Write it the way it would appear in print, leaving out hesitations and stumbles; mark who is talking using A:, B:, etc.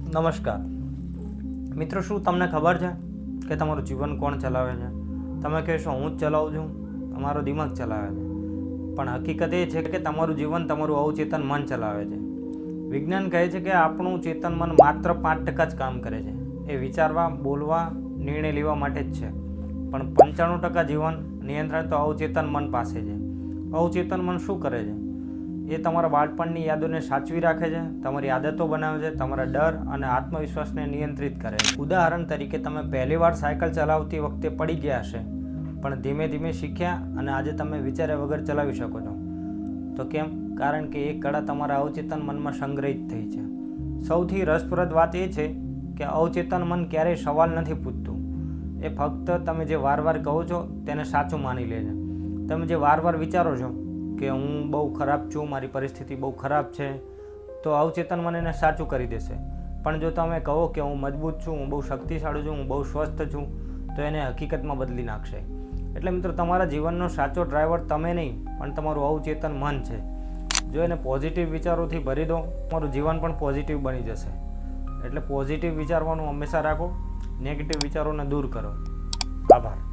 A: નમસ્કાર મિત્રો, શું તમને ખબર છે કે તમારું જીવન કોણ ચલાવે છે? તમે કહેશો હું જ ચલાવું છું, તમારો દિમાગ ચલાવે છે, પણ હકીકત એ છે કે તમારું જીવન તમારું અવચેતન મન ચલાવે છે. વિજ્ઞાન કહે છે કે આપણું ચેતન મન માત્ર 5% જ કામ કરે છે. એ વિચારવા, બોલવા, નિર્ણય લેવા માટે જ છે, પણ 95% જીવન નિયંત્રણ તો અવચેતન મન પાસે છે. અવચેતન મન શું કરે છે? એ તમારા બાળપણની યાદોને સાચવી રાખે છે, તમારી આદતો બનાવે છે, તમારા ડર અને આત્મવિશ્વાસને નિયંત્રિત કરે છે. ઉદાહરણ તરીકે, તમે પહેલીવાર સાયકલ ચલાવતી વખતે પડી ગયા હશે, પણ ધીમે ધીમે શીખ્યા અને આજે તમે વિચાર્યા વગર ચલાવી શકો છો. તો કેમ? કારણ કે એ કળા તમારા અવચેતન મનમાં સંગ્રહિત થઈ છે. સૌથી રસપ્રદ વાત એ છે કે અવચેતન મન ક્યારેય સવાલ નથી પૂછતું. એ ફક્ત તમે જે વારવાર કહો છો તેને સાચું માની લે છે. તમે જે વારવાર વિચારો છો કે હું બહુ ખરાબ છું, મારી પરિસ્થિતિ બહુ ખરાબ છે, તો અવચેતન મન એને સાચું કરી દેશે. પણ જો તમે કહો કે હું મજબૂત છું, હું બહુ શક્તિશાળી છું, હું બહુ સ્વસ્થ છું, તો એને હકીકતમાં બદલી નાખશે. એટલે મિત્રો, તમારા જીવનનો સાચો ડ્રાઈવર તમે નહીં, પણ તમારું અવચેતન મન છે. જો એને પોઝિટિવ વિચારોથી ભરી દો, તમારું જીવન પણ પોઝિટિવ બની જશે. એટલે પોઝિટિવ વિચારવાનું હંમેશા રાખો, નેગેટિવ વિચારોને દૂર કરો. આભાર.